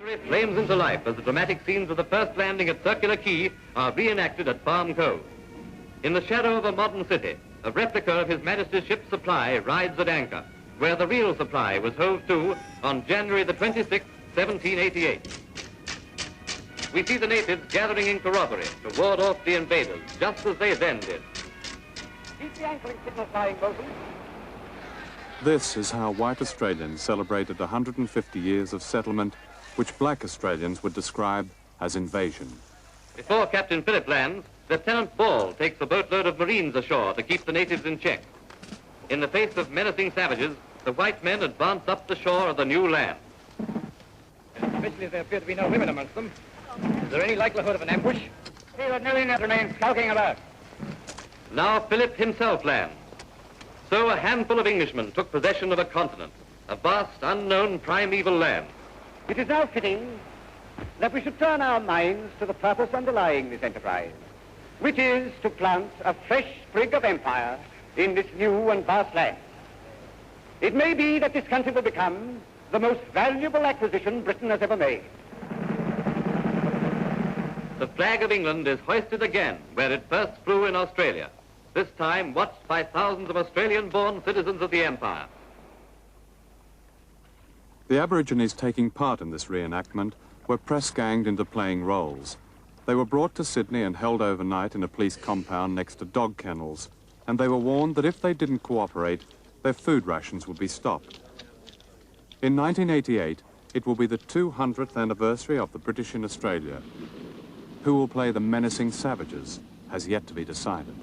Memory flames into life as the dramatic scenes of the first landing at Circular Quay are reenacted at Farm Cove. In the shadow of a modern city, a replica of His Majesty's ship Supply rides at anchor, where the real Supply was hove to on January the 26th, 1788. We see the natives gathering in corroboree to ward off the invaders, just as they then did. Keep the anchoring signal flying, Moses. This is how white Australians celebrated 150 years of settlement, which black Australians would describe as invasion. Before Captain Phillip lands, Lieutenant Ball takes a boatload of Marines ashore to keep the natives in check. In the face of menacing savages, the white men advance up the shore of the new land. Especially as there appear to be no women amongst them. Is there any likelihood of an ambush? See that million that remains skulking about. Now Phillip himself lands. So a handful of Englishmen took possession of a continent, a vast, unknown, primeval land. It is now fitting that we should turn our minds to the purpose underlying this enterprise, which is to plant a fresh sprig of empire in this new and vast land. It may be that this country will become the most valuable acquisition Britain has ever made. The flag of England is hoisted again where it first flew in Australia, this time watched by thousands of Australian-born citizens of the Empire. The Aborigines taking part in this reenactment were press-ganged into playing roles. They were brought to Sydney and held overnight in a police compound next to dog kennels, and they were warned that if they didn't cooperate, their food rations would be stopped. In 1988, it will be the 200th anniversary of the British in Australia. Who will play the menacing savages has yet to be decided.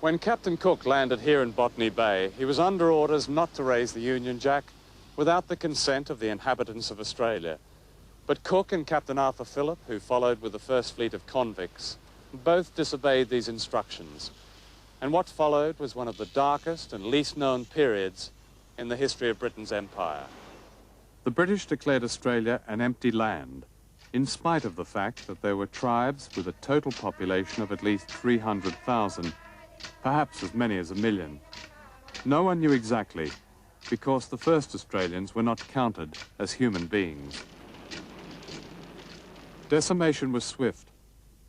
When Captain Cook landed here in Botany Bay, he was under orders not to raise the Union Jack without the consent of the inhabitants of Australia. But Cook and Captain Arthur Phillip, who followed with the first fleet of convicts, both disobeyed these instructions. And what followed was one of the darkest and least known periods in the history of Britain's empire. The British declared Australia an empty land, in spite of the fact that there were tribes with a total population of at least 300,000, perhaps as many as 1 million. No one knew exactly, because the first Australians were not counted as human beings. Decimation was swift.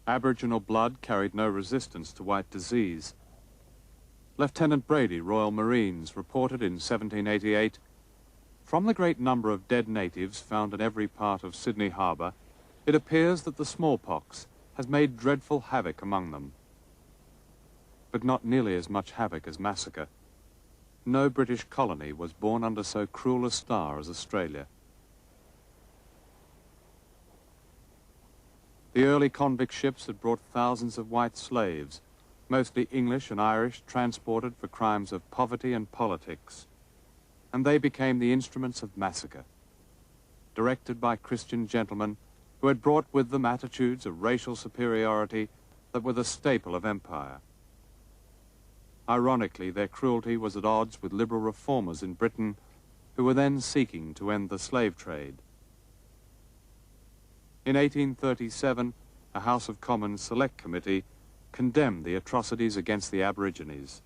Aboriginal blood carried no resistance to white disease. Lieutenant Brady, Royal Marines, reported in 1788, "From the great number of dead natives found in every part of Sydney Harbour, it appears that the smallpox has made dreadful havoc among them." But not nearly as much havoc as massacre. No British colony was born under so cruel a star as Australia. The early convict ships had brought thousands of white slaves, mostly English and Irish, transported for crimes of poverty and politics. And they became the instruments of massacre, directed by Christian gentlemen who had brought with them attitudes of racial superiority that were the staple of empire. Ironically, their cruelty was at odds with liberal reformers in Britain who were then seeking to end the slave trade. In 1837, a House of Commons Select Committee condemned the atrocities against the Aborigines.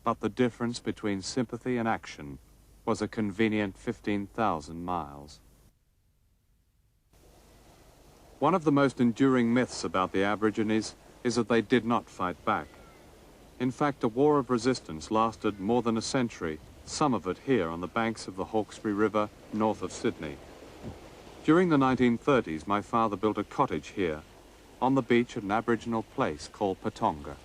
But the difference between sympathy and action was a convenient 15,000 miles. One of the most enduring myths about the Aborigines is that they did not fight back. In fact, a war of resistance lasted more than a century, some of it here on the banks of the Hawkesbury River, north of Sydney. During the 1930s, my father built a cottage here, on the beach at an Aboriginal place called Patonga.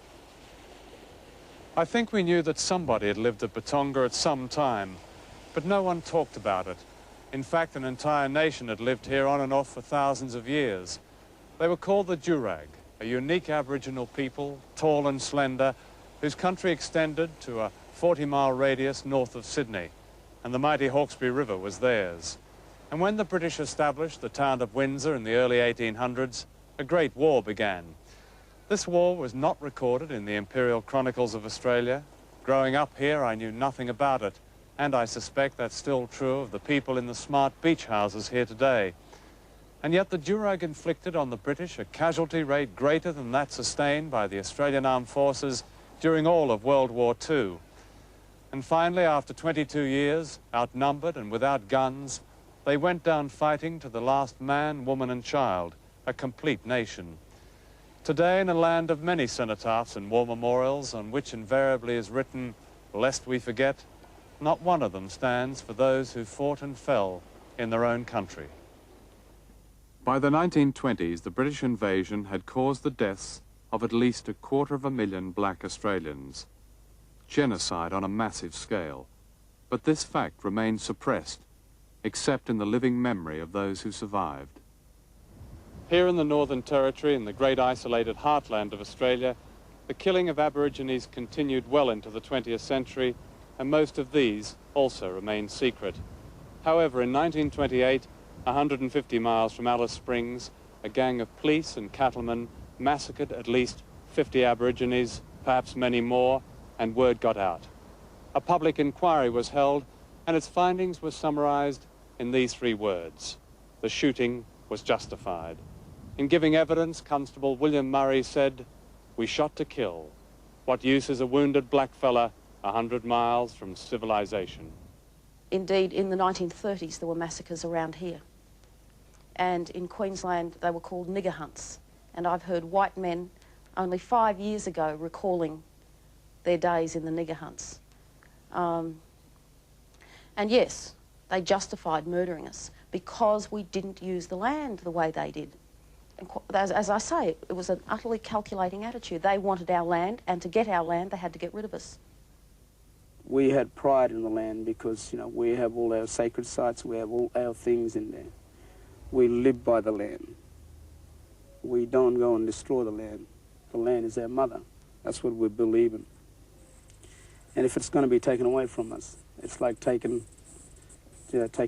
I think we knew that somebody had lived at Patonga at some time, but no one talked about it. In fact, an entire nation had lived here on and off for thousands of years. They were called the Jurag, a unique Aboriginal people, tall and slender, whose country extended to a 40-mile radius north of Sydney, and the mighty Hawkesbury River was theirs. And when the British established the town of Windsor in the early 1800s, a great war began. This war was not recorded in the Imperial Chronicles of Australia. Growing up here, I knew nothing about it, and I suspect that's still true of the people in the smart beach houses here today. And yet the Jurag inflicted on the British a casualty rate greater than that sustained by the Australian Armed Forces during all of World War II. And finally, after 22 years, outnumbered and without guns, They went down fighting to the last man, woman and child, a complete nation. Today, in a land of many cenotaphs and war memorials on which invariably is written, "Lest we forget," not one of them stands for those who fought and fell in their own country. By the 1920s, the British invasion had caused the deaths of at least 250,000 black Australians. Genocide on a massive scale. But this fact remained suppressed, except in the living memory of those who survived. Here in the Northern Territory, in the great isolated heartland of Australia, the killing of Aborigines continued well into the 20th century, and most of these also remained secret. However, in 1928, 150 miles from Alice Springs, a gang of police and cattlemen massacred at least 50 Aborigines, perhaps many more, and word got out. A public inquiry was held, and its findings were summarized in these 3 words: the shooting was justified. In giving evidence, Constable William Murray said, "We shot to kill. What use is a wounded blackfella 100 miles from civilization?" Indeed, in the 1930s, there were massacres around here. And in Queensland, they were called nigger hunts. And I've heard white men only 5 years ago recalling their days in the nigger hunts. And yes, they justified murdering us because we didn't use the land the way they did. And as I say, it was an utterly calculating attitude. They wanted our land, and to get our land, they had to get rid of us. We had pride in the land because, you know, we have all our sacred sites, we have all our things in there. We live by the land. We don't go and destroy the land. The land is our mother. That's what we believe in. And if it's going to be taken away from us, it's like taking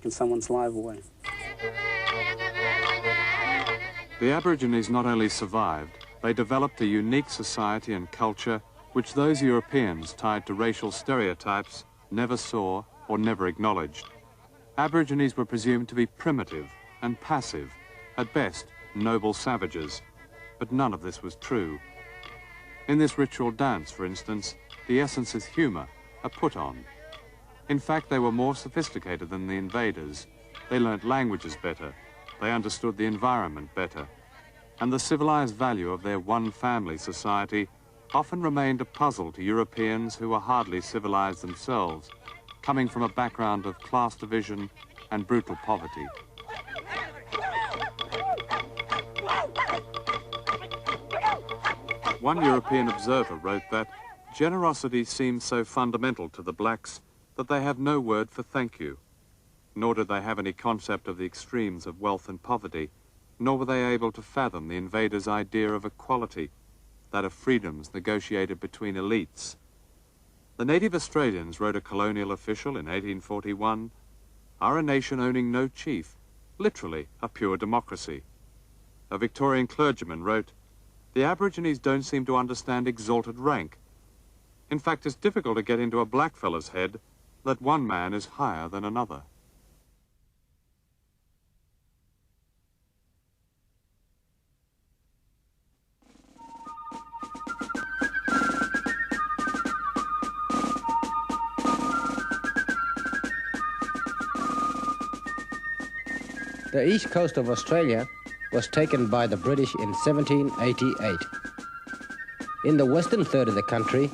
someone's life away. The Aborigines not only survived, they developed a unique society and culture which those Europeans tied to racial stereotypes never saw or never acknowledged. Aborigines were presumed to be primitive and passive, at best noble savages, but none of this was true. In this ritual dance, for instance, the essence is humour, a put-on. In fact, they were more sophisticated than the invaders. They learnt languages better, they understood the environment better, and the civilized value of their one-family society often remained a puzzle to Europeans who were hardly civilized themselves, coming from a background of class division and brutal poverty. One European observer wrote that generosity seems so fundamental to the blacks that they have no word for thank you, nor did they have any concept of the extremes of wealth and poverty, nor were they able to fathom the invaders' idea of equality, that of freedoms negotiated between elites. The native Australians, wrote a colonial official in 1841, are a nation owning no chief, literally a pure democracy. A Victorian clergyman wrote, "The Aborigines don't seem to understand exalted rank. In fact, it's difficult to get into a blackfellow's head that one man is higher than another." The east coast of Australia was taken by the British in 1788. In the western third of the country,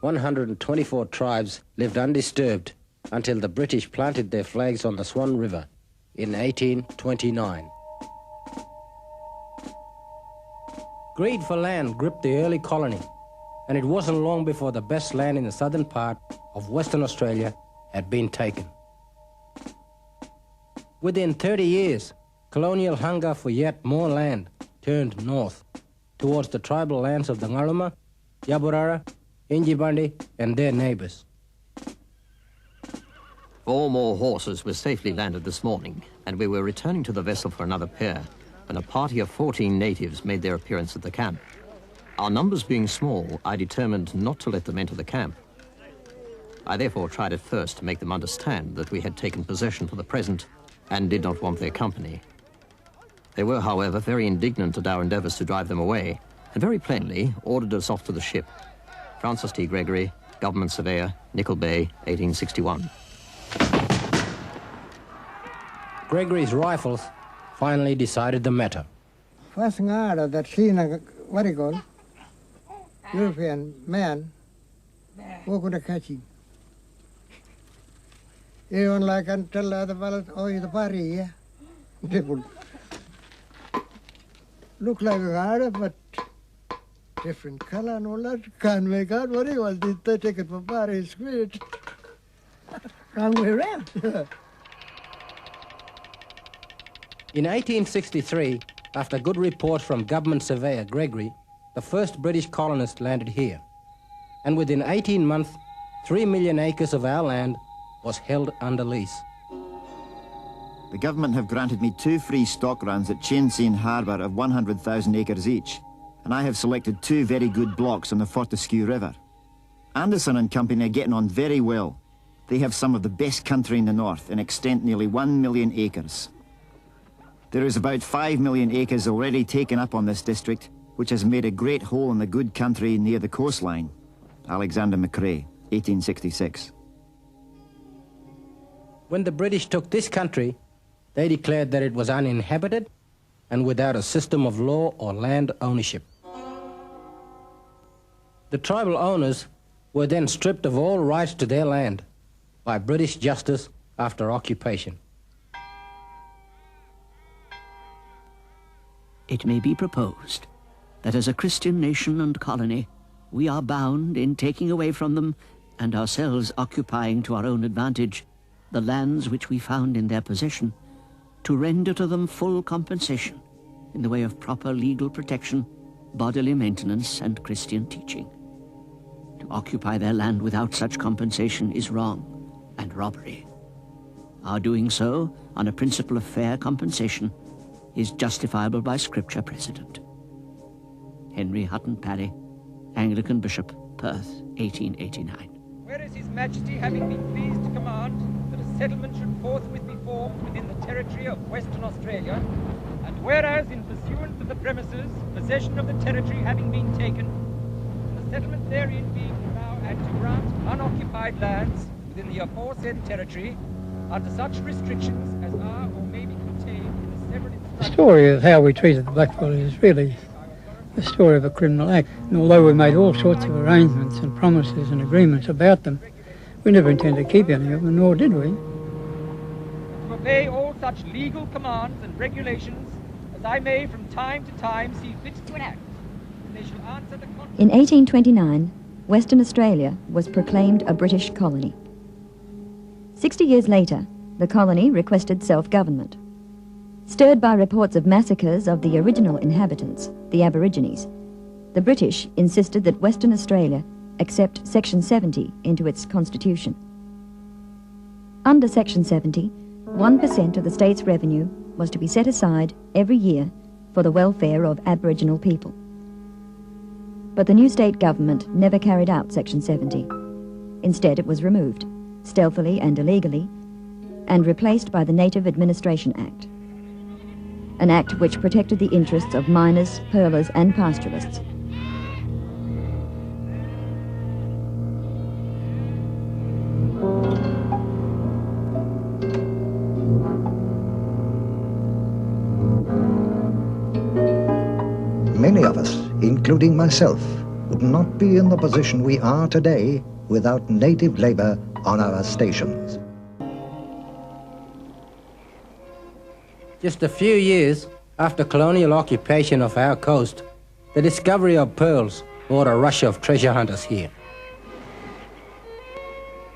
124 tribes lived undisturbed until the British planted their flags on the Swan River in 1829. Greed for land gripped the early colony, and it wasn't long before the best land in the southern part of Western Australia had been taken. Within 30 years, colonial hunger for yet more land turned north towards the tribal lands of the Ngarluma, Yaburara, Injibandi, and their neighbours. 4 more horses were safely landed this morning, and we were returning to the vessel for another pair when a party of 14 natives made their appearance at the camp. Our numbers being small, I determined not to let them enter the camp. I therefore tried at first to make them understand that we had taken possession for the present and did not want their company. They were, however, very indignant at our endeavours to drive them away, and very plainly ordered us off to the ship. Francis T. Gregory, Government Surveyor, Nickel Bay, 1861. Gregory's rifles finally decided the matter. First thing I heard that seen a very good European man walk with a catching. Even like until the fellows, oh, the party, yeah. People look like a guard, but different color and all that. Can't make out what he was. They take it for Paris, great. Wrong way around. In 1863, after good reports from government surveyor Gregory, the first British colonists landed here. And within 18 months, 3 million acres of our land was held under lease. The government have granted me 2 free stock runs at Chainseen Harbour of 100,000 acres each, and I have selected 2 very good blocks on the Fortescue River. Anderson and Company are getting on very well. They have some of the best country in the north, in extent nearly 1 million acres. There is about 5 million acres already taken up on this district, which has made a great hole in the good country near the coastline. Alexander Macrae, 1866. When the British took this country, they declared that it was uninhabited and without a system of law or land ownership. The tribal owners were then stripped of all rights to their land by British justice after occupation. It may be proposed that as a Christian nation and colony, we are bound in taking away from them and ourselves occupying to our own advantage the lands which we found in their possession, to render to them full compensation in the way of proper legal protection, bodily maintenance, and Christian teaching. To occupy their land without such compensation is wrong and robbery. Our doing so, on a principle of fair compensation, is justifiable by Scripture precedent. Henry Hutton Parry, Anglican Bishop, Perth, 1889. Whereas His Majesty, having been pleased to command that a settlement should forthwith be formed within the territory of Western Australia, and whereas in pursuance of the premises, possession of the territory having been taken, and the settlement therein being to allow and to grant unoccupied lands within the aforesaid territory, under such restrictions as are or may be contained in the several instructions. The story of how we treated the blackfellas is really the story of a criminal act. And although we made all sorts of arrangements and promises and agreements about them, we never intended to keep any of them, nor did we. To obey all such legal commands and regulations as I may from time to time see fit to enact, and they shall answer the contract. In 1829, Western Australia was proclaimed a British colony. 60 years later, the colony requested self-government. Stirred by reports of massacres of the original inhabitants, the Aborigines, the British insisted that Western Australia accept Section 70 into its constitution. Under Section 70, 1% of the state's revenue was to be set aside every year for the welfare of Aboriginal people. But the new state government never carried out Section 70. Instead, it was removed, stealthily and illegally, and replaced by the Native Administration Act, an act which protected the interests of miners, pearlers and pastoralists. Many of us, including myself, would not be in the position we are today without native labor on our stations. Just a few years after colonial occupation of our coast, the discovery of pearls brought a rush of treasure hunters here.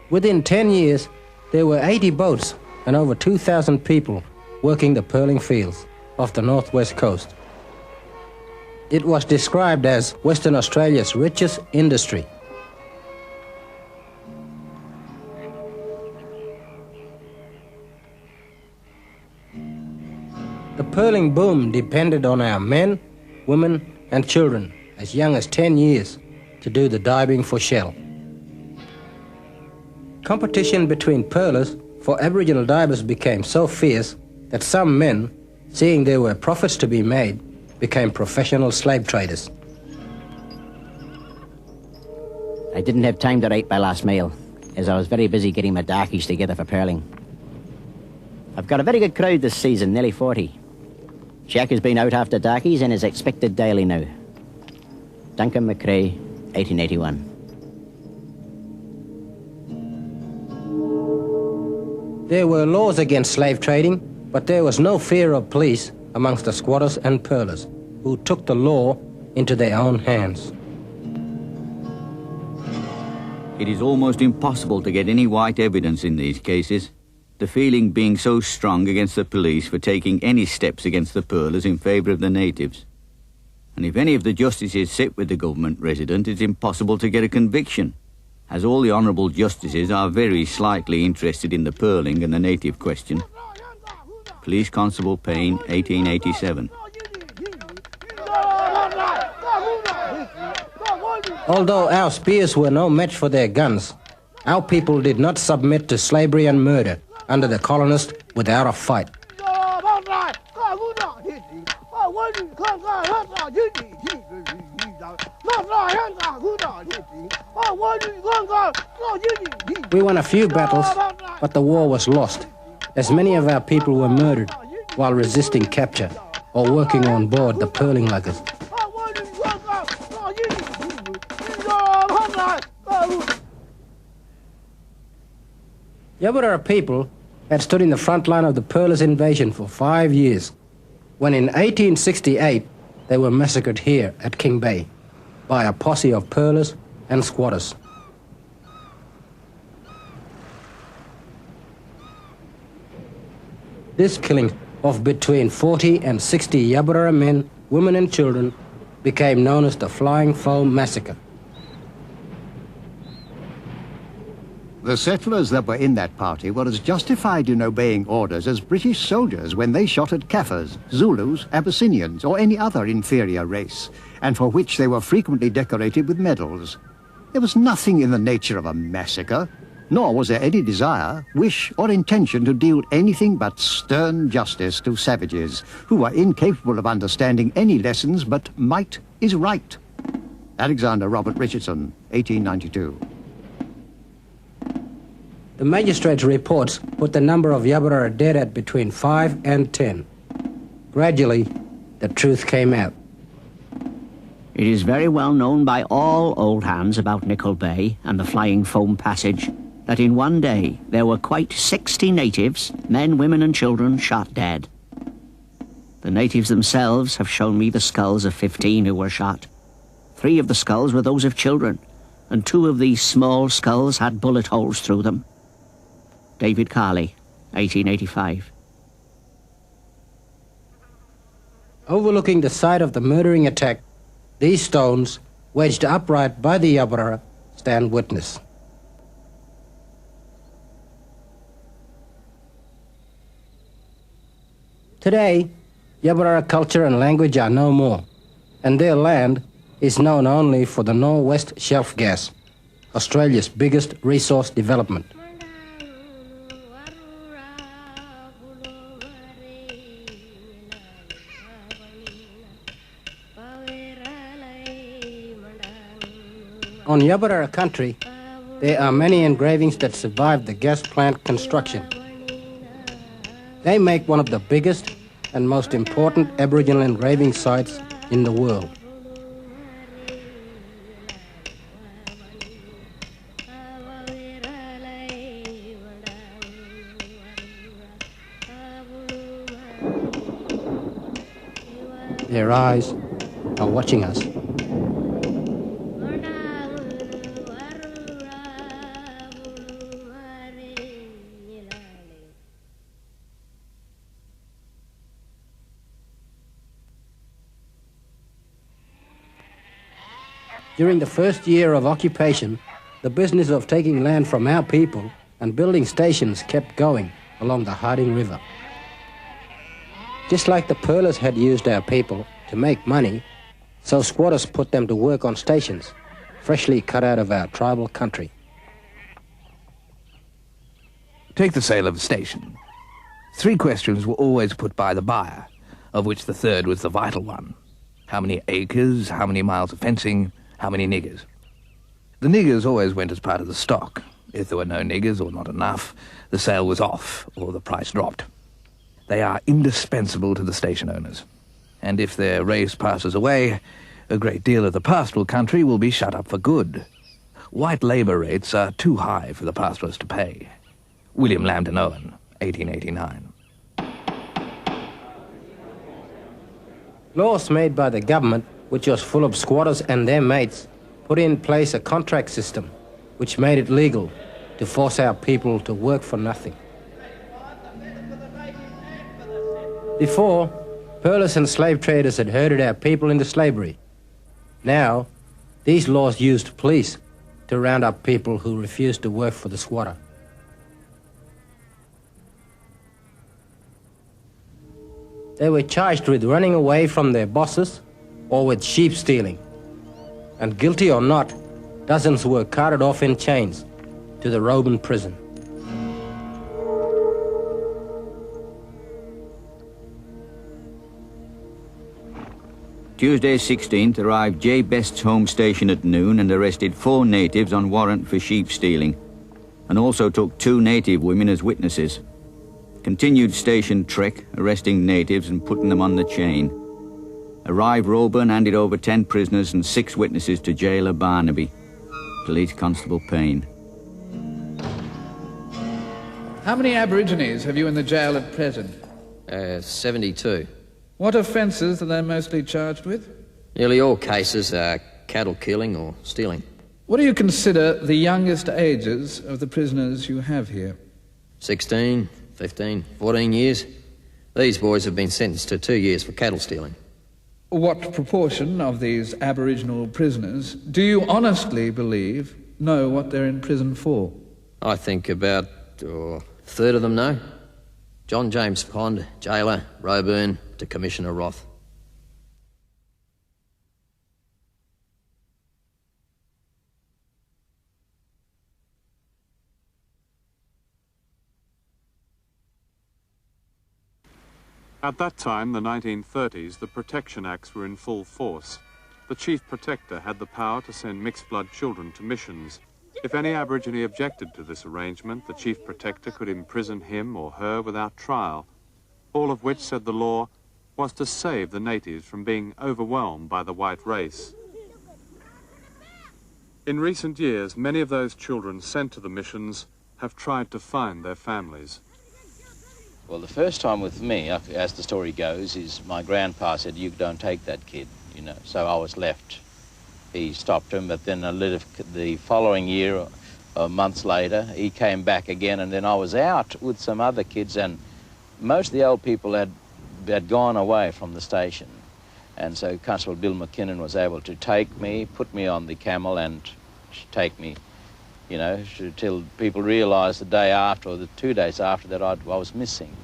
Within 10 years, there were 80 boats and over 2,000 people working the pearling fields off the northwest coast. It was described as Western Australia's richest industry. The pearling boom depended on our men, women and children as young as 10 years to do the diving for shell. Competition between pearlers for Aboriginal divers became so fierce that some men, seeing there were profits to be made, became professional slave traders. I didn't have time to write my last mail, as I was very busy getting my darkies together for pearling. I've got a very good crowd this season, nearly 40. Jack has been out after darkies and is expected daily now. Duncan McCrae, 1881. There were laws against slave trading, but there was no fear of police amongst the squatters and pearlers, who took the law into their own hands. It is almost impossible to get any white evidence in these cases, the feeling being so strong against the police for taking any steps against the pearlers in favour of the natives. And if any of the justices sit with the government resident, it's impossible to get a conviction, as all the honourable justices are very slightly interested in the pearling and the native question. Police Constable Payne, 1887. Although our spears were no match for their guns, our people did not submit to slavery and murder under the colonists without a fight. We won a few battles, but the war was lost, as many of our people were murdered while resisting capture or working on board the pearling luggers. Yaburara people had stood in the front line of the pearlers' invasion for 5 years, when in 1868 they were massacred here at King Bay by a posse of pearlers and squatters. This killing of between 40 and 60 Yaburara men, women and children became known as the Flying Foam Massacre. The settlers that were in that party were as justified in obeying orders as British soldiers when they shot at Kaffirs, Zulus, Abyssinians, or any other inferior race, and for which they were frequently decorated with medals. There was nothing in the nature of a massacre, nor was there any desire, wish, or intention to deal anything but stern justice to savages who were incapable of understanding any lessons but might is right. Alexander Robert Richardson, 1892. The magistrate's reports put the number of Yaburara dead at between 5 and 10. Gradually, the truth came out. It is very well known by all old hands about Nickel Bay and the Flying Foam Passage that in one day there were quite 60 natives, men, women and children, shot dead. The natives themselves have shown me the skulls of 15 who were shot. 3 of the skulls were those of children, and 2 of these small skulls had bullet holes through them. David Carley, 1885. Overlooking the site of the murdering attack, these stones, wedged upright by the Yaburara, stand witness. Today, Yaburara culture and language are no more, and their land is known only for the Northwest Shelf gas, Australia's biggest resource development. On Yaburara country, there are many engravings that survived the gas plant construction. They make one of the biggest and most important Aboriginal engraving sites in the world. Their eyes are watching us. During the first year of occupation, the business of taking land from our people and building stations kept going along the Harding River. Just like the pearlers had used our people to make money, so squatters put them to work on stations, freshly cut out of our tribal country. Take the sale of a station. 3 questions were always put by the buyer, of which the third was the vital one. How many acres, how many miles of fencing, how many niggers? The niggers always went as part of the stock. If there were no niggers or not enough, the sale was off or the price dropped. They are indispensable to the station owners. And if their race passes away, a great deal of the pastoral country will be shut up for good. White labour rates are too high for the pastoralists to pay. William Lambton Owen, 1889. Laws made by the government, which was full of squatters and their mates, put in place a contract system which made it legal to force our people to work for nothing. Before, pearlers and slave traders had herded our people into slavery. Now, these laws used police to round up people who refused to work for the squatter. They were charged with running away from their bosses or with sheep stealing. And guilty or not, dozens were carted off in chains to the Roman prison. Tuesday 16th arrived J. Best's home station at noon and arrested 4 natives on warrant for sheep stealing, and also took 2 native women as witnesses. Continued station trek, arresting natives and putting them on the chain. Arrived Roeburn, handed over 10 prisoners and 6 witnesses to Jailer Barnaby. Police Constable Payne. How many Aborigines have you in the jail at present? 72. What offences are they mostly charged with? Nearly all cases are cattle killing or stealing. What do you consider the youngest ages of the prisoners you have here? 16, 15, 14 years. These boys have been sentenced to 2 years for cattle stealing. What proportion of these Aboriginal prisoners do you honestly believe know what they're in prison for? I think about a third of them know. John James Pond, jailer, Roeburn to Commissioner Roth. At that time, the 1930s, the Protection Acts were in full force. The Chief Protector had the power to send mixed-blood children to missions. If any Aborigine objected to this arrangement, the Chief Protector could imprison him or her without trial, all of which, said the law, was to save the natives from being overwhelmed by the white race. In recent years, many of those children sent to the missions have tried to find their families. Well, the first time with me, as the story goes, is my grandpa said, "You don't take that kid," you know, so I was left. He stopped him, but then the following year, months later, he came back again, and then I was out with some other kids, and most of the old people had gone away from the station. And so Constable Bill McKinnon was able to take me, put me on the camel and take me, you know, till people realised the day after or the 2 days after that I was missing.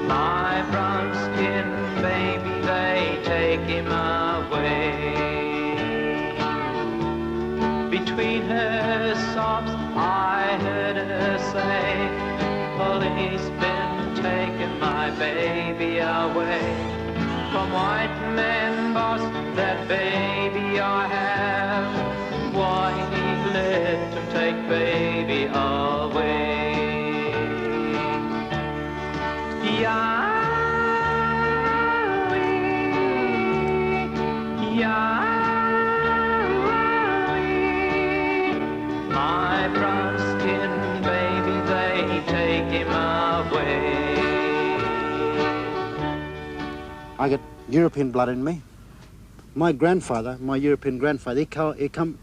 My brown skin baby, they take him away. Between her sobs I heard her say, "Police been taking my baby away." From white men boss, that baby I have. Why he let him take baby away? My brown skin baby, they take him away. I got European blood in me. My grandfather, my European grandfather,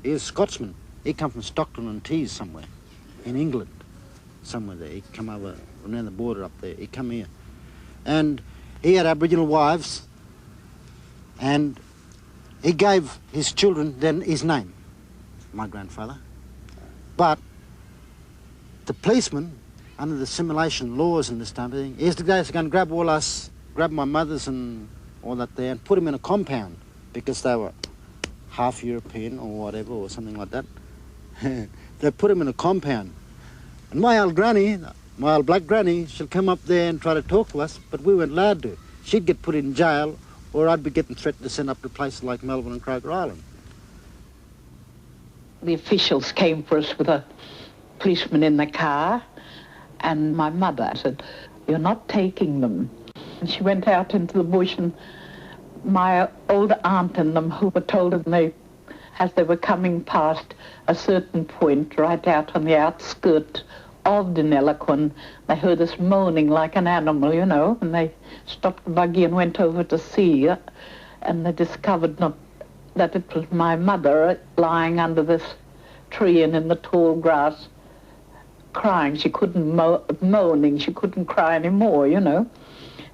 he's Scotsman. He come from Stockton-on-Tees somewhere, in England, somewhere there. He come over around the border up there. He come here, and he had Aboriginal wives, and he gave his children then his name, my grandfather. But the policeman, under the assimilation laws and this type of thing, is the guys going to grab all us, grab my mothers and all that there, and put them in a compound because they were half European or whatever or something like that. They put them in a compound. And my old granny, my old black granny, she'll come up there and try to talk to us, but we weren't allowed to. she'd get put in jail, or I'd be getting threatened to send up to places like Melbourne and Croker Island. The officials came for us with a policeman in the car, and my mother said, "You're not taking them." And she went out into the bush, and my old aunt and them who were told them as they were coming past a certain point right out on the outskirts of Deniliquin, they heard us moaning like an animal, you know, and they stopped the buggy and went over to see, and they discovered that it was my mother lying under this tree and in the tall grass crying. She couldn't moaning, she couldn't cry anymore, you know,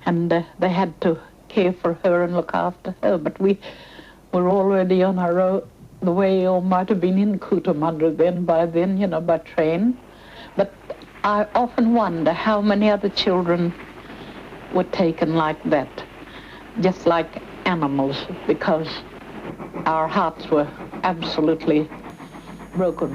and they had to care for her and look after her, but we were already on our road, the way, or might have been in Cootamundra by then, you know, by train. But I often wonder how many other children were taken like that, just like animals, because our hearts were absolutely broken.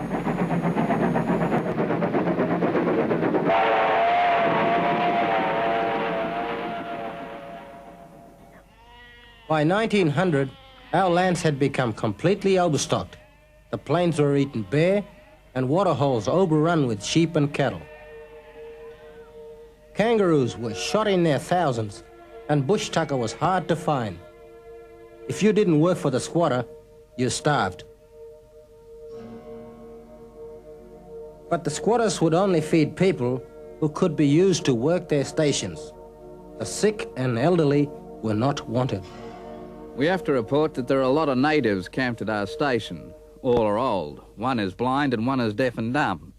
By 1900, our lands had become completely overstocked. The plains were eaten bare and waterholes overrun with sheep and cattle. Kangaroos were shot in their thousands, and bush tucker was hard to find. If you didn't work for the squatter, you starved. But the squatters would only feed people who could be used to work their stations. The sick and elderly were not wanted. We have to report that there are a lot of natives camped at our station. All are old. One is blind and one is deaf and dumb.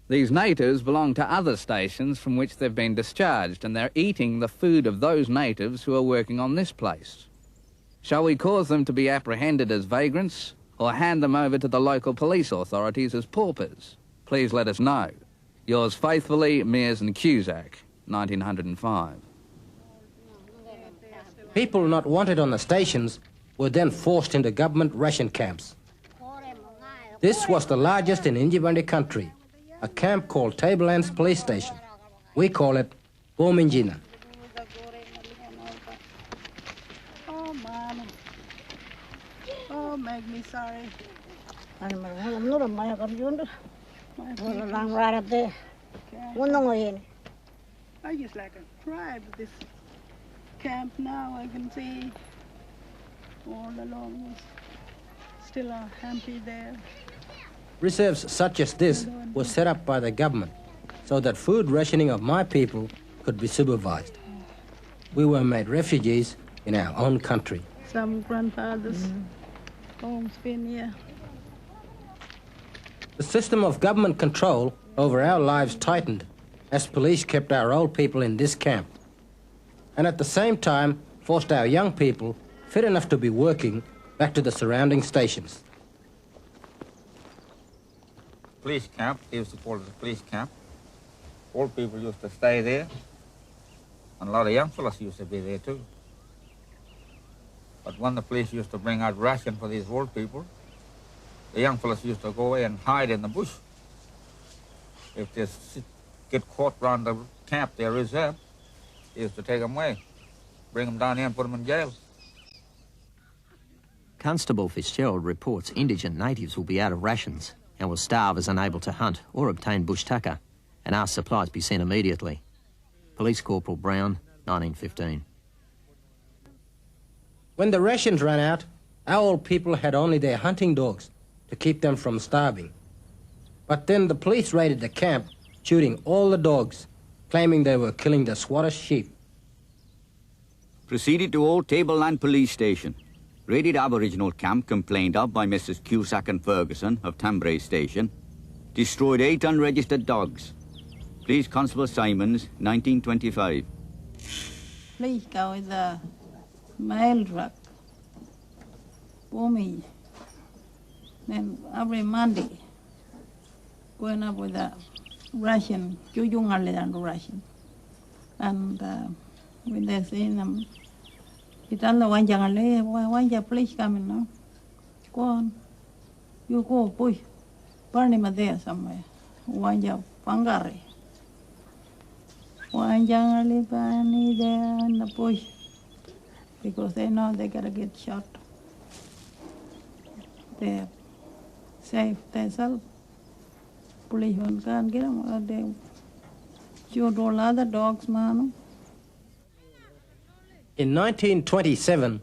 These natives belong to other stations from which they've been discharged, and they're eating the food of those natives who are working on this place. Shall we cause them to be apprehended as vagrants, or hand them over to the local police authorities as paupers? Please let us know. Yours faithfully, Mears and Cusack, 1905. People not wanted on the stations were then forced into government ration camps. This was the largest in Injibandi country, a camp called Tablelands Police Station. We call it Bominjina. Oh, Mama. Oh, make me sorry. I just like a tribe, this camp now, I can see all along was still happy there. Reserves such as this were set up by the government so that food rationing of my people could be supervised. We were made refugees in our own country. Some grandfathers' homes been here. The system of government control over our lives tightened as police kept our old people in this camp, and at the same time forced our young people, fit enough to be working, back to the surrounding stations. Police camp, they used to call it a police camp. Old people used to stay there, and a lot of young fellas used to be there too. But when the police used to bring out ration for these old people, the young fellas used to go away and hide in the bush. If they get caught round the camp, their reserve, they used to take them away, bring them down here and put them in jail. Constable Fitzgerald reports indigent natives will be out of rations and will starve as unable to hunt or obtain bush tucker, and asks supplies be sent immediately. Police Corporal Brown, 1915. When the rations ran out, our old people had only their hunting dogs to keep them from starving. But then the police raided the camp, shooting all the dogs, claiming they were killing the squatters' sheep. Proceeded to Old Tableland Police Station. Raided Aboriginal camp complained of by Mrs. Cusack and Ferguson of Tambray Station. Destroyed 8 unregistered dogs. Police Constable Simons, 1925. Please go with the mail truck for me. Then every Monday, going up with the ration, ration. And when they see them, you tell the one young why you please come in now? Go on. You go, boy. Burn him there somewhere. One young Pangari. One young burn there in the bush. because they know they gotta get shot. They're safe themselves. Policemen can't get them, or they shoot all other dogs, man. In 1927,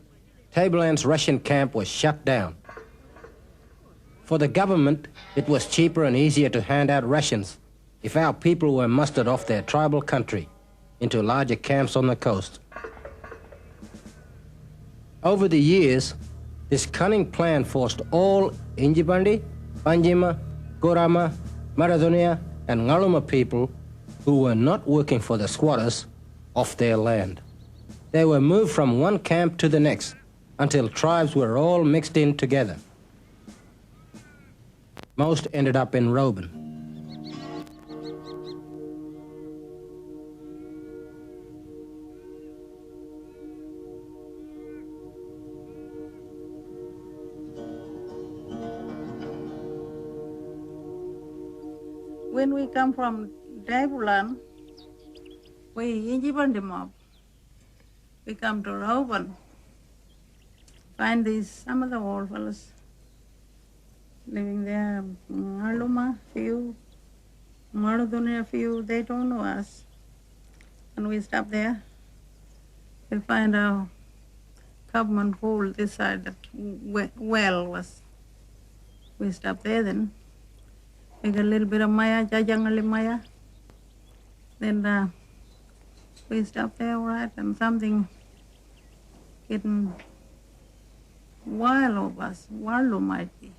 Tableland's ration camp was shut down. For the government, it was cheaper and easier to hand out rations if our people were mustered off their tribal country into larger camps on the coast. Over the years, this cunning plan forced all Injibandi, Panjima, Gorama, Maradhonia, and Ngaluma people who were not working for the squatters off their land. They were moved from one camp to the next until tribes were all mixed in together. Most ended up in Roban. When we come from Tableland, we in the mob. We come to Roban, find some of the old fellas living there, Ngaluma, few, Maradhonia, few, they don't know us. And we stop there. We find a government pool this side, that well was. We stop there then. We get a little bit of maya, jajangali maya. Then we stop there, right, and something getting wild of us. Wallo might be.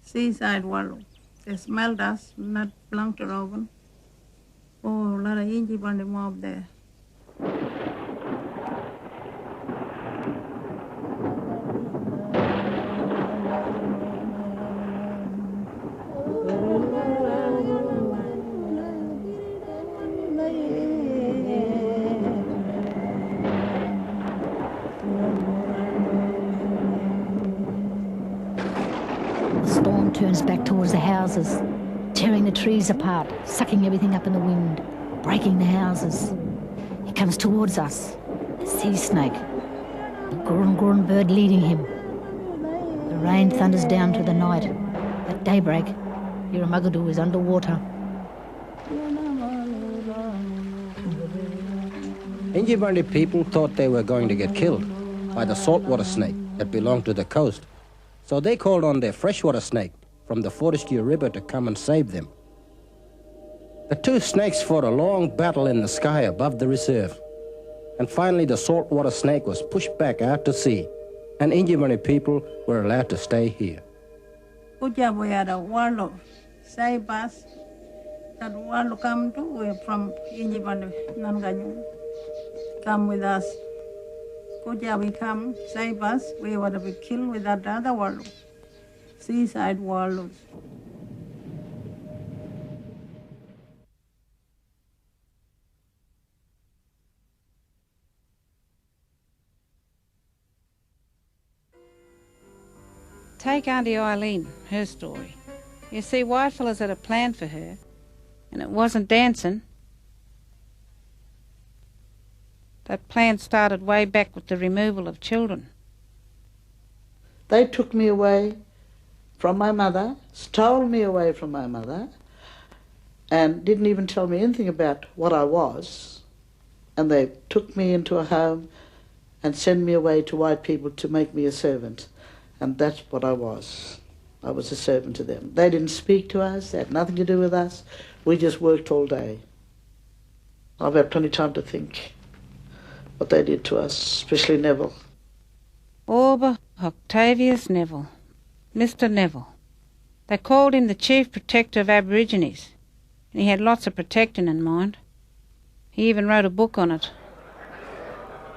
Seaside wallo. They smelled us, not belong to Roban. Oh, a lot of Injibandi mob there. Turns back towards the houses, tearing the trees apart, sucking everything up in the wind, breaking the houses. He comes towards us, a sea snake, a gurun bird leading him. The rain thunders down through the night. At daybreak, Irumagadu is underwater. Injibandi people thought they were going to get killed by the saltwater snake that belonged to the coast, so they called on their freshwater snake from the Fortescue River to come and save them. The two snakes fought a long battle in the sky above the reserve, and finally the saltwater snake was pushed back out to sea, and Injibandi people were allowed to stay here. Good job, we had a wallo save us. That wallo come too, we're from Injibandi, Nanganyu. Come with us. Good job, we come, save us. We would have been killed with that other wallo. Seaside wallows. Take Auntie Eileen, her story. You see, whitefellas had a plan for her, and it wasn't dancing. That plan started way back with the removal of children. They took me away from my mother, stole me away from my mother, and didn't even tell me anything about what I was. And they took me into a home and sent me away to white people to make me a servant. And that's what I was. I was a servant to them. They didn't speak to us, they had nothing to do with us. We just worked all day. I've had plenty of time to think what they did to us, especially Neville. Orba Octavius Neville. Mr. Neville. They called him the Chief Protector of Aborigines, and he had lots of protecting in mind. He even wrote a book on it.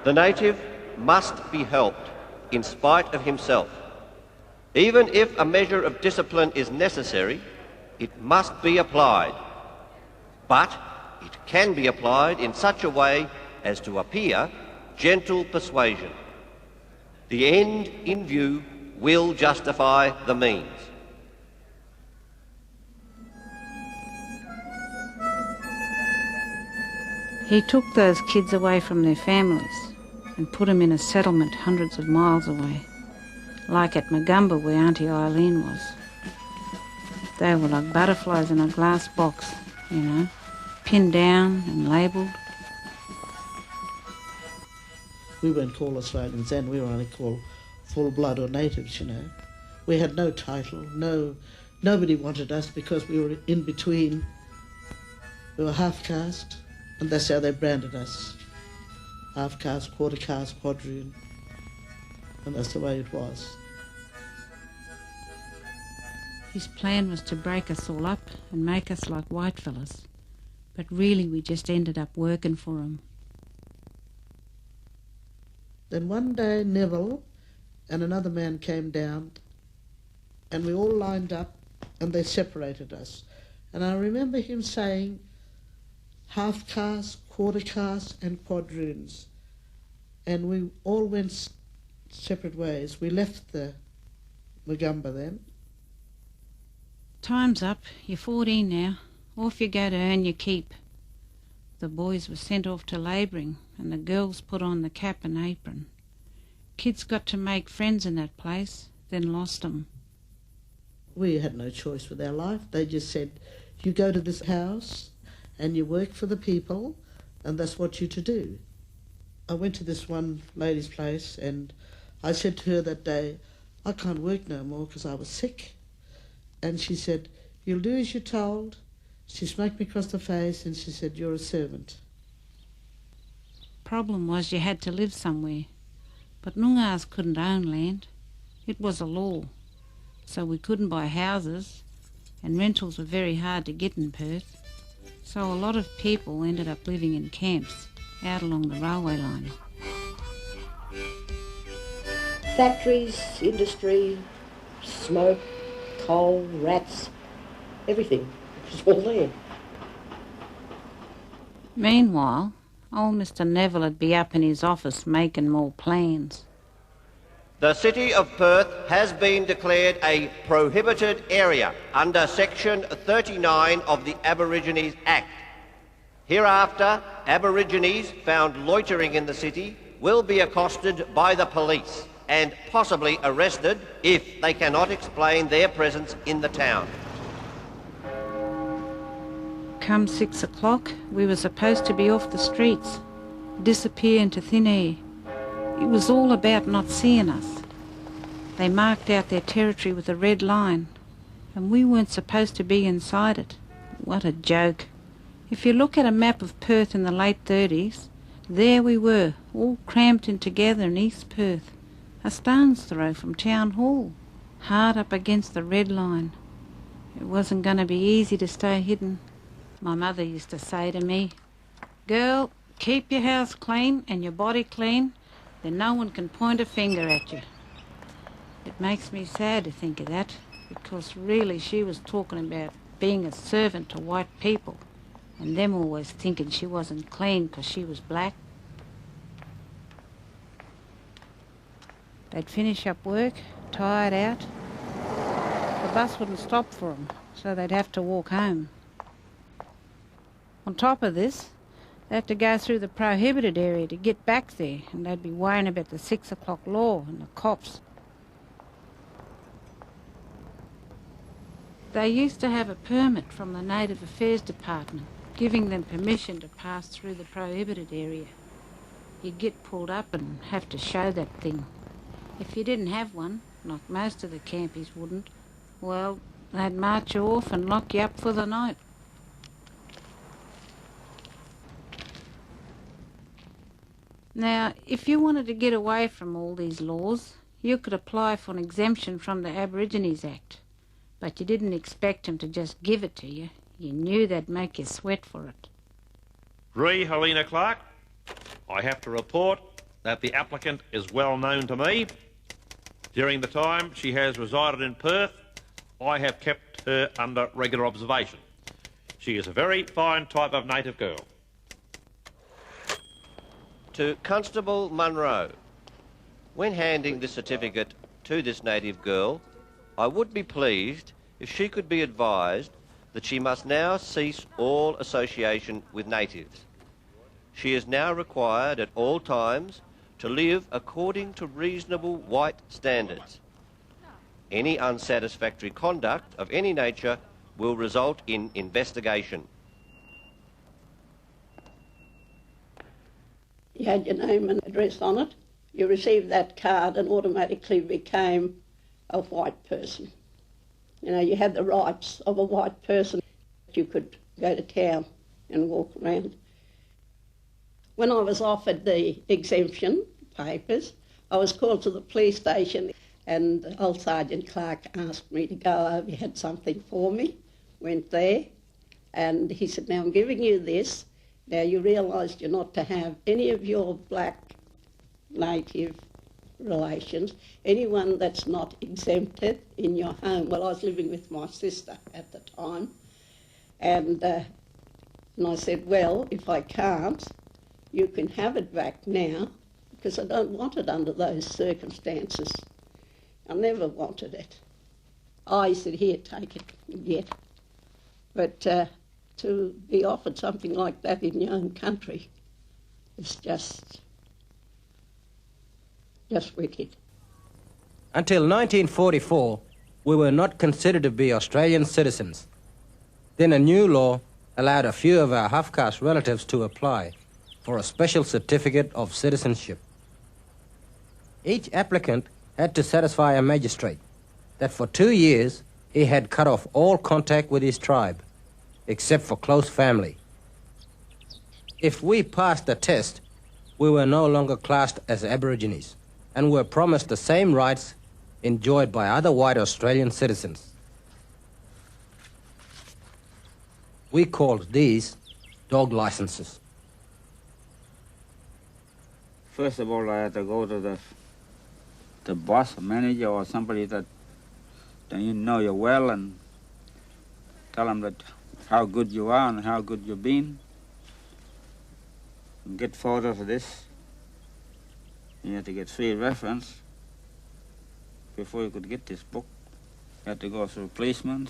The native must be helped in spite of himself. Even if a measure of discipline is necessary, it must be applied. But it can be applied in such a way as to appear gentle persuasion. The end in view will justify the means. He took those kids away from their families, and put them in a settlement hundreds of miles away, like at Magumba where Auntie Eileen was. They were like butterflies in a glass box, you know, pinned down and labelled. We weren't called Australians then, we were only called full blood or natives, you know. We had no title, nobody wanted us because we were in between. We were half caste, and that's how they branded us. Half caste, quarter caste, quadroon, and that's the way it was. His plan was to break us all up and make us like white fellas, but really we just ended up working for him. Then one day Neville and another man came down and we all lined up and they separated us. And I remember him saying half caste, quarter caste and quadroons. And we all went separate ways. We left the Magumba then. Time's up. You're 14 now. Off you go to earn your keep. The boys were sent off to labouring and the girls put on the cap and apron. Kids got to make friends in that place, then lost them. We had no choice with our life. They just said, you go to this house and you work for the people and that's what you're to do. I went to this one lady's place and I said to her that day, I can't work no more because I was sick. And she said, you'll do as you're told. She smacked me across the face and she said, you're a servant. Problem was you had to live somewhere. But Noongars couldn't own land. It was a law. So we couldn't buy houses and rentals were very hard to get in Perth. So a lot of people ended up living in camps out along the railway line. Factories, industry, smoke, coal, rats, everything. It was all there. Meanwhile, old Mr. Neville would be up in his office making more plans. The City of Perth has been declared a prohibited area under Section 39 of the Aborigines Act. Hereafter, Aborigines found loitering in the city will be accosted by the police and possibly arrested if they cannot explain their presence in the town. Come 6 o'clock, we were supposed to be off the streets, disappear into thin air. It was all about not seeing us. They marked out their territory with a red line, and we weren't supposed to be inside it. What a joke. If you look at a map of Perth in the late 30s, there we were, all cramped in together in East Perth, a stone's throw from Town Hall, hard up against the red line. It wasn't going to be easy to stay hidden. My mother used to say to me, "Girl, keep your house clean and your body clean, then no one can point a finger at you." It makes me sad to think of that, because really she was talking about being a servant to white people, and them always thinking she wasn't clean because she was black. They'd finish up work, tired out. The bus wouldn't stop for them, so they'd have to walk home. On top of this, they had to go through the prohibited area to get back there, and they'd be worrying about the 6 o'clock law and the cops. They used to have a permit from the Native Affairs Department, giving them permission to pass through the prohibited area. You'd get pulled up and have to show that thing. If you didn't have one, like most of the campies wouldn't, well, they'd march you off and lock you up for the night. Now, if you wanted to get away from all these laws, you could apply for an exemption from the Aborigines Act. But you didn't expect them to just give it to you. You knew they'd make you sweat for it. Re Helena Clark, I have to report that the applicant is well known to me. During the time she has resided in Perth, I have kept her under regular observation. She is a very fine type of native girl. To Constable Munro, when handing this certificate to this native girl, I would be pleased if she could be advised that she must now cease all association with natives. She is now required at all times to live according to reasonable white standards. Any unsatisfactory conduct of any nature will result in investigation. You had your name and address on it. You received that card and automatically became a white person. You know, you had the rights of a white person. You could go to town and walk around. When I was offered the exemption papers, I was called to the police station and old Sergeant Clark asked me to go over. He had something for me. Went there and he said, now I'm giving you this. Now you realise you're not to have any of your black native relations, anyone that's not exempted in your home. Well, I was living with my sister at the time, and I said, well, if I can't, you can have it back now, because I don't want it under those circumstances. I never wanted it. I said, here, take it and get. But to be offered something like that in your own country is just wicked. Until 1944, we were not considered to be Australian citizens. Then a new law allowed a few of our half-caste relatives to apply for a special certificate of citizenship. Each applicant had to satisfy a magistrate that for 2 years he had cut off all contact with his tribe, except for close family. If we passed the test, we were no longer classed as Aborigines and were promised the same rights enjoyed by other white Australian citizens. We called these dog licenses. First of all, I had to go to the boss, manager, or somebody that you know you well, and tell them that how good you are and how good you've been. And get photos of this. You had to get 3 reference before you could get this book. You had to go through policemen,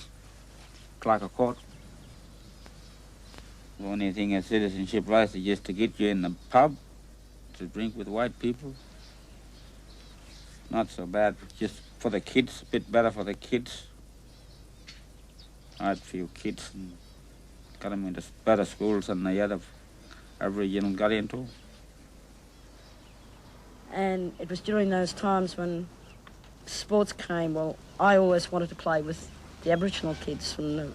clerk of court. The only thing a citizenship license is just to get you in the pub to drink with white people. Not so bad, just for the kids, a bit better for the kids. I had a few kids and got them into better schools than the other Aboriginal got into. And it was during those times when sports came. Well, I always wanted to play with the Aboriginal kids from the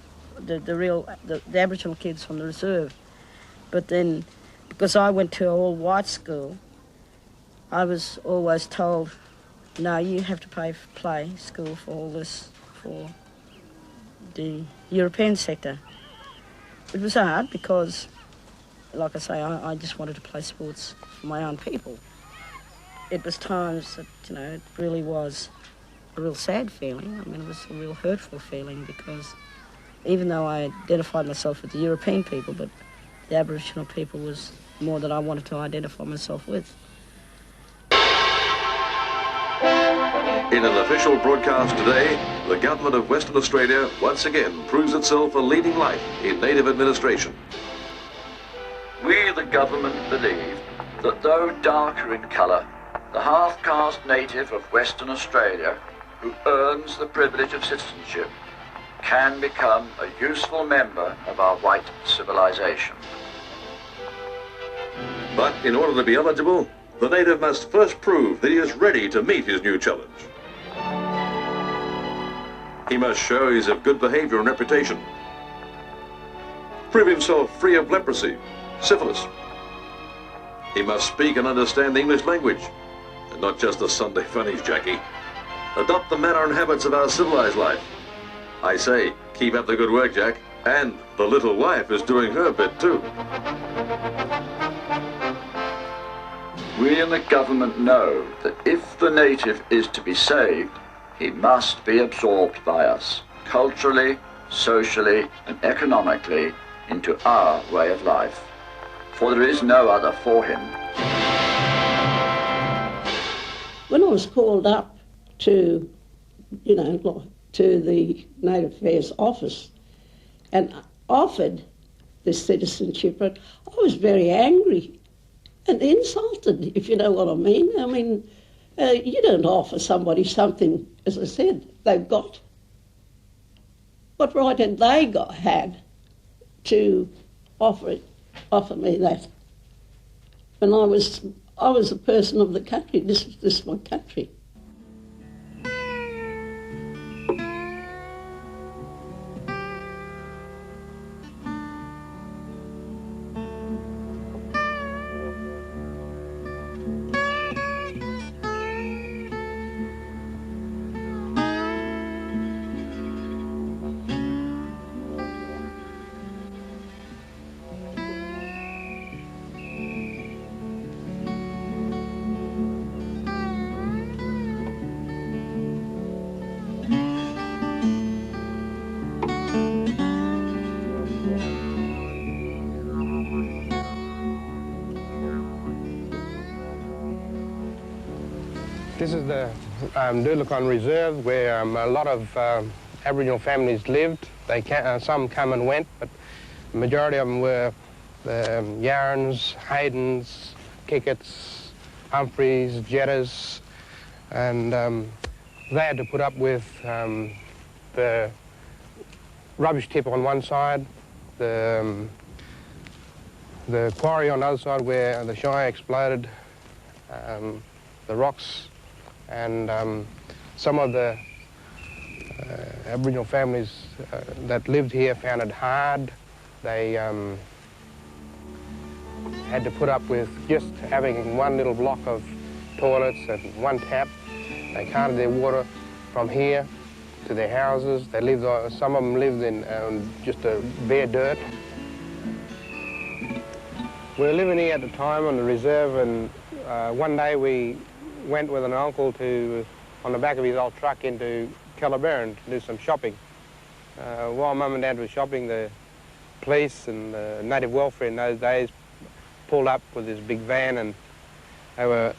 Aboriginal kids from the reserve. But then, because I went to an all-white school, I was always told, no, you have to play school for all this, for the European sector. It was hard because, like I say, I just wanted to play sports for my own people. It was times that, you know, it really was a real sad feeling. I mean, it was a real hurtful feeling because even though I identified myself with the European people, but the Aboriginal people was more that I wanted to identify myself with. In an official broadcast today, the government of Western Australia once again proves itself a leading light in native administration. We, the government, believe that though darker in colour, the half-caste native of Western Australia who earns the privilege of citizenship can become a useful member of our white civilization. But in order to be eligible, the native must first prove that he is ready to meet his new challenge. He must show he's of good behaviour and reputation. Prove himself free of leprosy, syphilis. He must speak and understand the English language, and not just the Sunday funnies, Jackie. Adopt the manner and habits of our civilised life. I say, keep up the good work, Jack, and the little wife is doing her bit too. We in the government know that if the native is to be saved, he must be absorbed by us, culturally, socially and economically, into our way of life. For there is no other for him. When I was called up to, to the Native Affairs office and offered this citizenship, I was very angry and insulted, if you know what I mean. I mean, you don't offer somebody something, as I said, they've got. What right had they had to offer me that? When I was a person of the country. This is my country. This is the Doodlacon Reserve, where a lot of Aboriginal families lived. Some come and went, but the majority of them were the Yarrans, Haydens, Kickets, Humphreys, Jettas, and they had to put up with the rubbish tip on one side, the quarry on the other side where the Shire exploded, the rocks, and some of the Aboriginal families that lived here found it hard. They had to put up with just having one little block of toilets and one tap. They carted their water from here to their houses. They lived, some of them lived in just a bare dirt. We were living here at the time on the reserve, and one day we went with an uncle on the back of his old truck into Calabaran to do some shopping. While Mum and Dad were shopping, the police and the native welfare in those days pulled up with this big van, and they were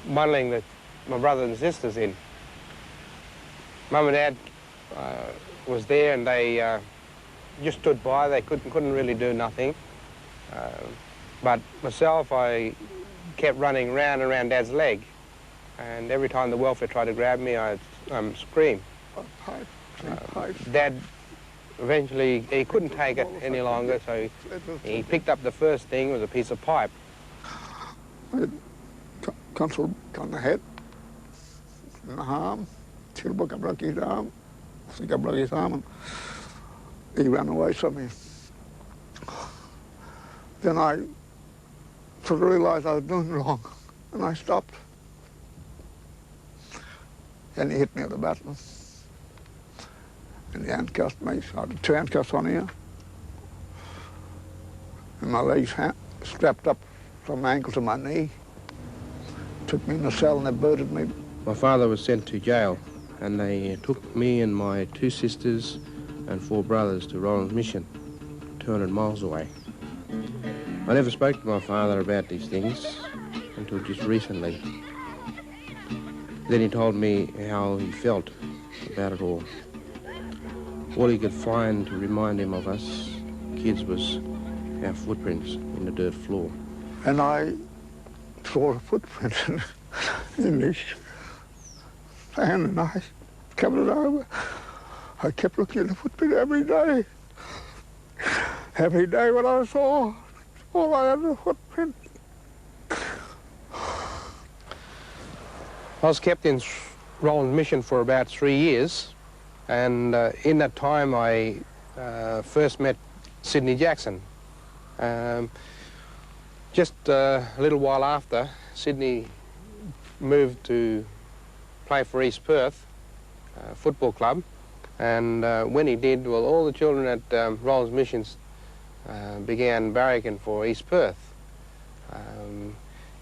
bundling my brothers and sisters in. Mum and Dad was there, and they just stood by. They couldn't really do nothing. But myself, I kept running round and round Dad's leg, and every time the welfare tried to grab me, I'd scream. Dad eventually, he couldn't take it any longer, so he picked up the first thing, was a piece of pipe. Consul on the head, in the arm, Tilbuck broke his arm, I think I broke his arm, and he ran away from me. Then I sort of realised I was doing wrong, and I stopped. And he hit me with a baton. And he handcuffed me, so I had 2 handcuffs on here. And my legs strapped up from my ankle to my knee. Took me in the cell and they booted me. My father was sent to jail, and they took me and my 2 sisters and 4 brothers to Rollins Mission, 200 miles away. I never spoke to my father about these things until just recently. Then he told me how he felt about it all. All he could find to remind him of us kids was our footprints in the dirt floor. And I saw a footprint in this sand, and I covered it over. I kept looking at the footprint every day. Every day when I saw, all I had was a footprint. I was kept in Rollins Mission for about 3 years, and in that time I first met Sydney Jackson. Just a little while after, Sydney moved to play for East Perth Football Club, and when he did, well, all the children at Rollins Missions began barracking for East Perth.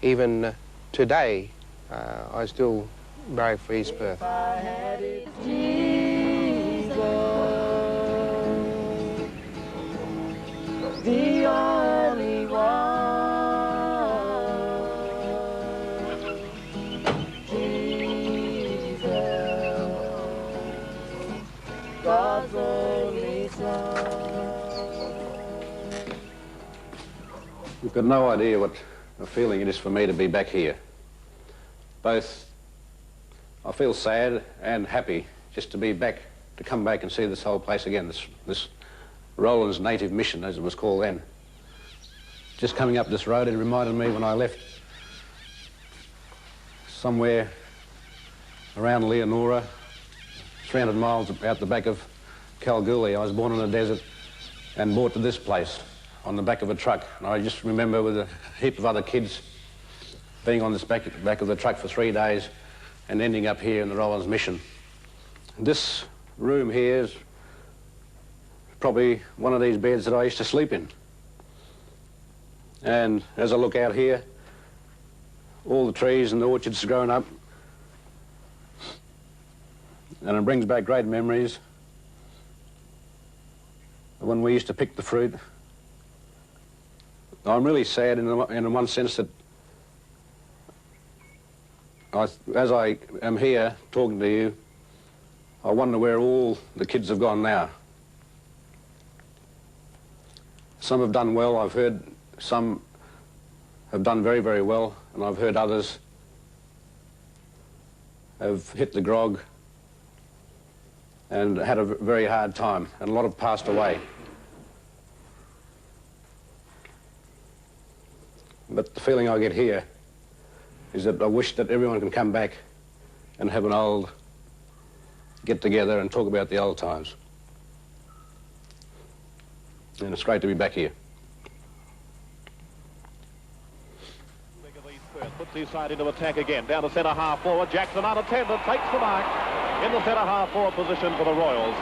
Even today, I still barrack for East Perth. The only one, Jesus, God's only Son. We've got no idea what a feeling it is for me to be back here. Both, I feel sad and happy just to be back, to come back and see this whole place again, this Roland's Native Mission, as it was called then. Just coming up this road, it reminded me when I left somewhere around Leonora, 300 miles out the back of Kalgoorlie. I was born in the desert and brought to this place on the back of a truck. And I just remember with a heap of other kids being on this back of the truck for 3 days and ending up here in the Roland's Mission. This room here is probably one of these beds that I used to sleep in. And as I look out here, all the trees and the orchards have grown up, and it brings back great memories of when we used to pick the fruit. I'm really sad in one sense that as I am here talking to you, I wonder where all the kids have gone now. Some have done well. I've heard some have done very, very well, and I've heard others have hit the grog and had a very hard time, and a lot have passed away. But the feeling I get here is that I wish that everyone can come back and have an old get-together and talk about the old times. And it's great to be back here. Puts his side into attack again. Down to centre half forward. Jackson unattended. Takes the mark in the centre half forward position for the Royals.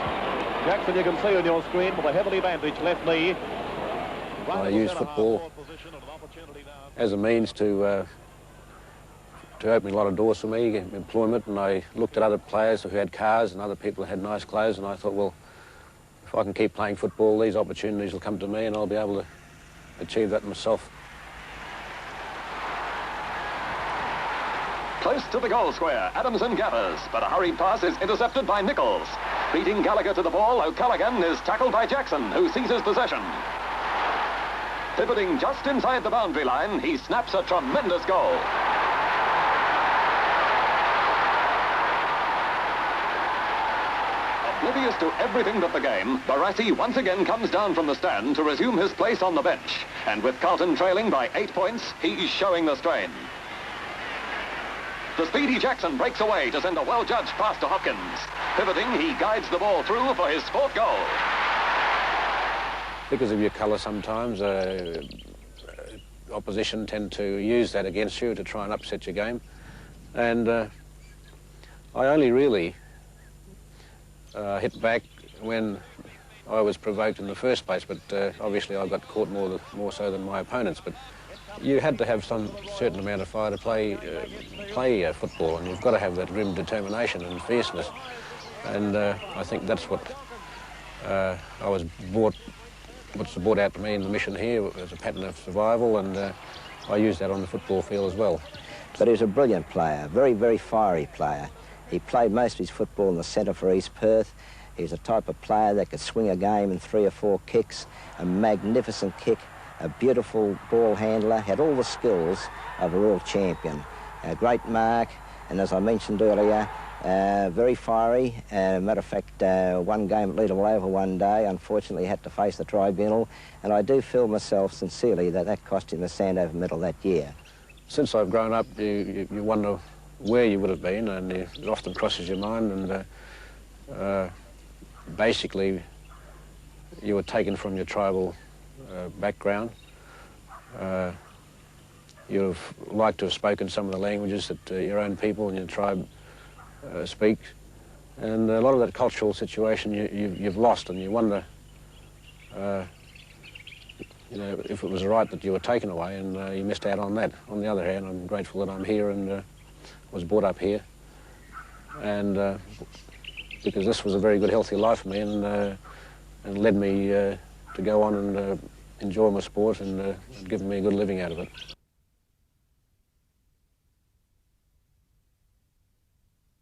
Jackson, you can see on your screen with a heavily bandaged left knee. I use football as a means to open a lot of doors for me, employment, and I looked at other players who had cars and other people who had nice clothes, and I thought, well, if I can keep playing football, these opportunities will come to me and I'll be able to achieve that myself. Close to the goal square, Adamson gathers, but a hurried pass is intercepted by Nichols. Beating Gallagher to the ball, O'Callaghan is tackled by Jackson, who seizes possession. Pivoting just inside the boundary line, he snaps a tremendous goal. Oblivious to everything but the game, Veracity once again comes down from the stand to resume his place on the bench. And with Carlton trailing by 8 points, he's showing the strain. The speedy Jackson breaks away to send a well-judged pass to Hopkins. Pivoting, he guides the ball through for his 4th goal. Because of your colour sometimes, opposition tend to use that against you to try and upset your game. And I only really hit back when I was provoked in the first place, but obviously I got caught more so than my opponents. But you had to have some certain amount of fire to play football, and you've got to have that grim determination and fierceness. And I think that's what what's brought out to me in the mission here as a pattern of survival, and I use that on the football field as well. But he was a brilliant player, very, very fiery player. He played most of his football in the centre for East Perth. He was a type of player that could swing a game in 3 or 4 kicks, a magnificent kick, a beautiful ball handler, had all the skills of a real champion. A great mark, and as I mentioned earlier, very fiery. Matter of fact, one game at Leadham Over one day, unfortunately had to face the tribunal, and I do feel myself sincerely that cost him the Sandover medal that year. Since I've grown up, you wonder where you would have been, and it often crosses your mind, and basically you were taken from your tribal background. You'd have liked to have spoken some of the languages that your own people and your tribe speak, and a lot of that cultural situation you've lost, and you wonder, you know, if it was right that you were taken away and you missed out on that. On the other hand, I'm grateful that I'm here and was brought up here, and because this was a very good, healthy life for me, and led me to go on and enjoy my sport and given me a good living out of it.